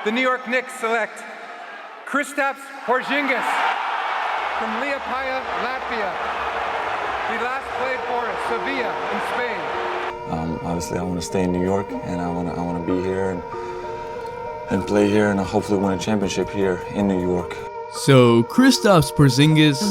the New York Knicks select Kristaps Porzingis from Liepaja, Latvia. He last played for Sevilla in Spain. Obviously, I want to stay in New York, and I want to be here and play here, and hopefully win a championship here in New York. So Kristaps Porzingis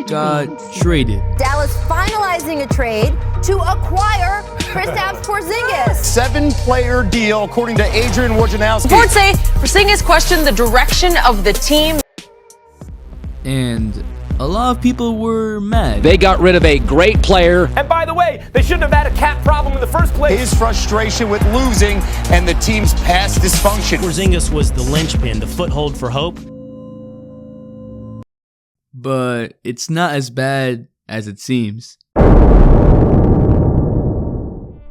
got traded. Dallas finalizing a trade to acquire Kristaps Porzingis. 7-player deal, according to Adrian Wojnarowski. Reports say Porzingis questioned the direction of the team. And a lot of people were mad. They got rid of a great player. And by the way, they shouldn't have had a cap problem in the first place. His frustration with losing and the team's past dysfunction. Porzingis was the linchpin, the foothold for hope. But it's not as bad as it seems.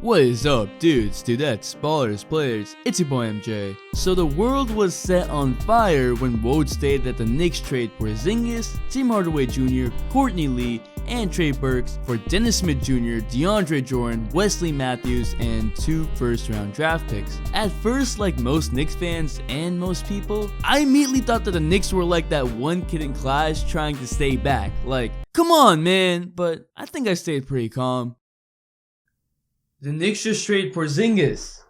What is up, dudes, dudettes, ballers, players? It's your boy MJ. So the world was set on fire when Woj stated that the Knicks trade Porzingis, Tim Hardaway Jr., Courtney Lee, and Trey Burks for Dennis Smith Jr., DeAndre Jordan, Wesley Matthews, and 2 first-round draft picks. At first, like most Knicks fans and most people, I immediately thought that the Knicks were like that one kid in class trying to stay back. Like, come on, man. But I think I stayed pretty calm. The Knicks just traded Porzingis.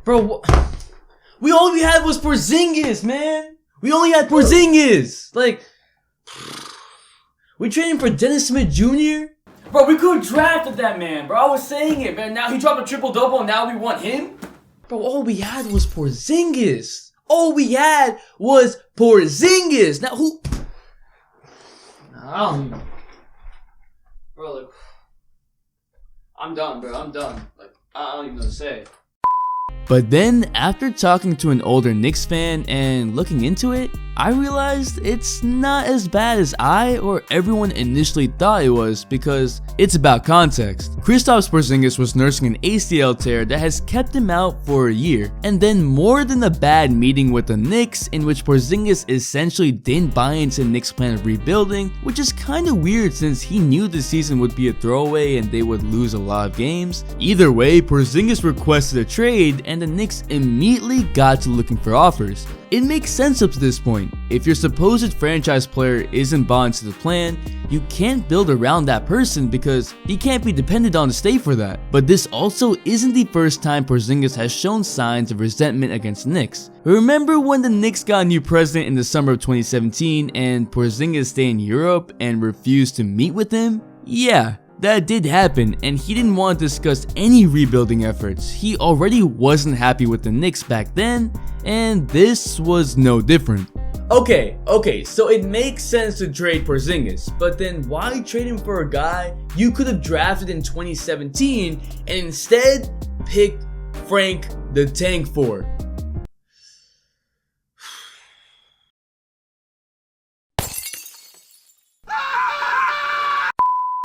Bro, all we had was Porzingis, man. We only had Porzingis. Like, we traded him for Dennis Smith Jr.? Bro, we could have drafted that man, bro. I was saying it, man. Now he dropped a triple-double and now we want him? Bro, all we had was Porzingis. All we had was Porzingis. Now who? I don't even. Bro, like, I'm done, bro. I'm done. Like, I don't even know what to say. But then, after talking to an older Knicks fan and looking into it, I realized it's not as bad as I or everyone initially thought it was, because it's about context. Kristaps Porzingis was nursing an ACL tear that has kept him out for a year, and then more than a bad meeting with the Knicks in which Porzingis essentially didn't buy into the Knicks' plan of rebuilding, which is kinda weird since he knew the season would be a throwaway and they would lose a lot of games. Either way, Porzingis requested a trade and the Knicks immediately got to looking for offers. It makes sense up to this point. If your supposed franchise player isn't bought into the plan, you can't build around that person because he can't be depended on to stay for that. But this also isn't the first time Porzingis has shown signs of resentment against the Knicks. Remember when the Knicks got a new president in the summer of 2017 and Porzingis stayed in Europe and refused to meet with him? Yeah. That did happen, and he didn't want to discuss any rebuilding efforts. He already wasn't happy with the Knicks back then, and this was no different. Okay, so it makes sense to trade Porzingis, but then why trade him for a guy you could have drafted in 2017 and instead picked Frank the Tank for?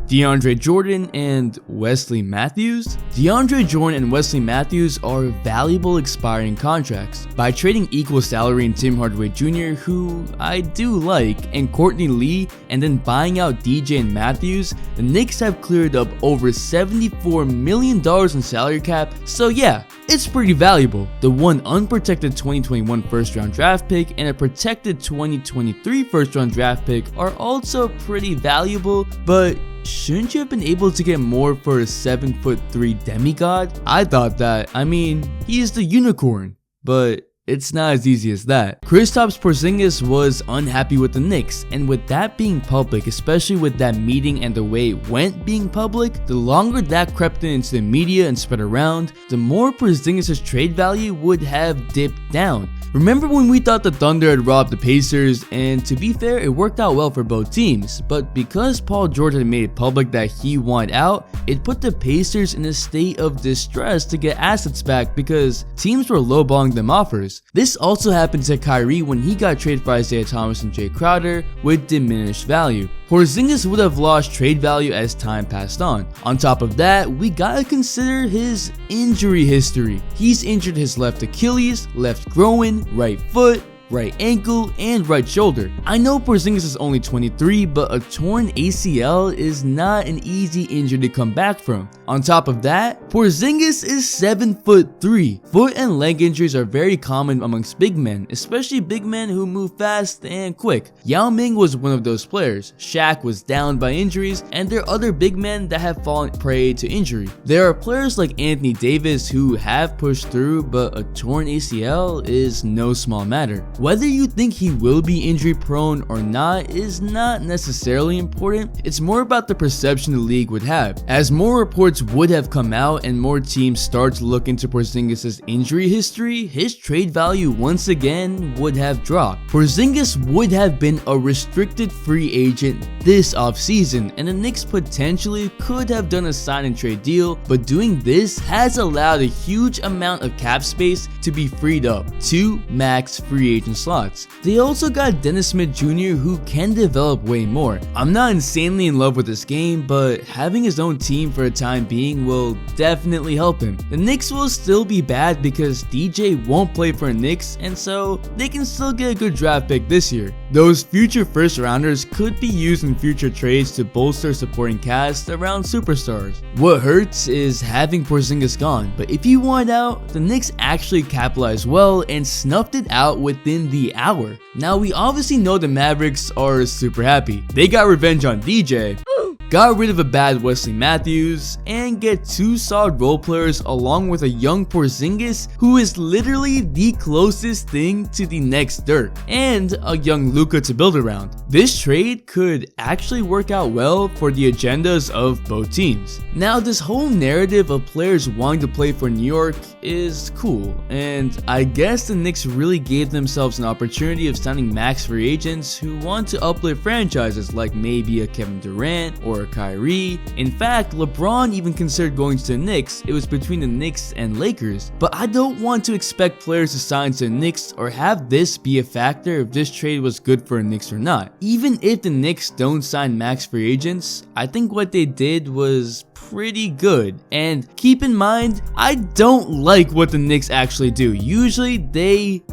DeAndre Jordan and Wesley Matthews? DeAndre Jordan and Wesley Matthews are valuable expiring contracts. By trading equal salary in Tim Hardaway Jr., who I do like, and Courtney Lee, and then buying out DJ and Matthews, the Knicks have cleared up over $74 million in salary cap, so yeah, it's pretty valuable. The one unprotected 2021 first round draft pick and a protected 2023 first round draft pick are also pretty valuable, but shouldn't you have been able to get more for a 7'3" demigod? I thought that. I mean, he is the unicorn, but it's not as easy as that. Kristaps Porzingis was unhappy with the Knicks, and with that being public, especially with that meeting and the way it went being public, the longer that crept into the media and spread around, the more Porzingis' trade value would have dipped down. Remember when we thought the Thunder had robbed the Pacers, and to be fair, it worked out well for both teams, but because Paul George had made it public that he wanted out, it put the Pacers in a state of distress to get assets back because teams were lowballing them offers. This also happened to Kyrie when he got traded for Isaiah Thomas and Jay Crowder with diminished value. Porzingis would have lost trade value as time passed on. On top of that, we gotta consider his injury history. He's injured his left Achilles, left groin, right foot, right ankle, and right shoulder. I know Porzingis is only 23, but a torn ACL is not an easy injury to come back from. On top of that, Porzingis is 7'3". Foot and leg injuries are very common amongst big men, especially big men who move fast and quick. Yao Ming was one of those players. Shaq was down by injuries, and there are other big men that have fallen prey to injury. There are players like Anthony Davis who have pushed through, but a torn ACL is no small matter. Whether you think he will be injury prone or not is not necessarily important. It's more about the perception the league would have. As more reports would have come out and more teams start to look into Porzingis' injury history, his trade value once again would have dropped. Porzingis would have been a restricted free agent this offseason, and the Knicks potentially could have done a sign and trade deal, but doing this has allowed a huge amount of cap space to be freed up, 2 max free agent slots. They also got Dennis Smith Jr. who can develop way more. I'm not insanely in love with this game, but having his own team for a time being will definitely help him. The Knicks will still be bad because DJ won't play for the Knicks, and so they can still get a good draft pick this year. Those future first rounders could be used in future trades to bolster supporting cast around superstars. What hurts is having Porzingis gone, but if he wanted out, the Knicks actually capitalized well and snuffed it out within the hour. Now we obviously know the Mavericks are super happy. They got revenge on DJ, got rid of a bad Wesley Matthews, and get 2 solid role players along with a young Porzingis who is literally the closest thing to the next Dirk, and a young Luka to build around. This trade could actually work out well for the agendas of both teams. Now this whole narrative of players wanting to play for New York is cool, and I guess the Knicks really gave themselves an opportunity of signing max free agents who want to uplift franchises like maybe a Kevin Durant or Kyrie. In fact, LeBron even considered going to the Knicks. It was between the Knicks and Lakers. But I don't want to expect players to sign to the Knicks or have this be a factor if this trade was good for the Knicks or not. Even if the Knicks don't sign max free agents, I think what they did was pretty good. And keep in mind, I don't like what the Knicks actually do. Usually they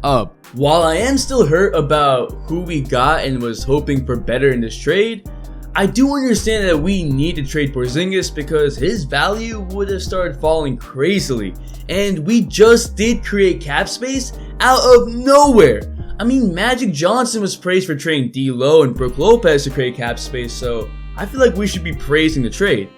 up. While I am still hurt about who we got and was hoping for better in this trade, I do understand that we need to trade Porzingis because his value would have started falling crazily, and we just did create cap space out of nowhere. I mean, Magic Johnson was praised for trading D'Lo and Brook Lopez to create cap space, so I feel like we should be praising the trade.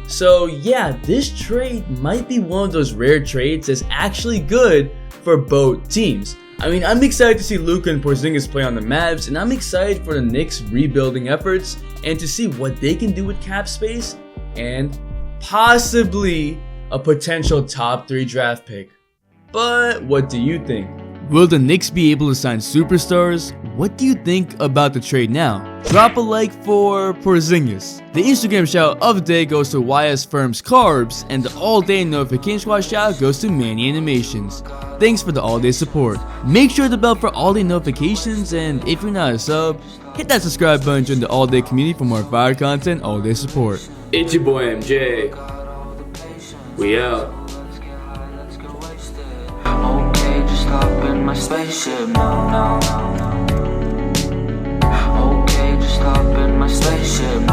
So yeah, this trade might be one of those rare trades that's actually good for both teams. I mean, I'm excited to see Luka and Porzingis play on the Mavs, and I'm excited for the Knicks' rebuilding efforts and to see what they can do with cap space and possibly a potential top 3 draft pick. But what do you think? Will the Knicks be able to sign superstars? What do you think about the trade now? Drop a like for Porzingis. The Instagram shout of the day goes to YS Firms Carbs, and the all-day notification squad shout goes to Manny Animations. Thanks for the all-day support. Make sure to bell for all-day notifications, and if you're not a sub, hit that subscribe button to join the all-day community for more fire content, all-day support. It's your boy MJ. We out. Hop in my spaceship, no, no. Okay, just hop in my spaceship.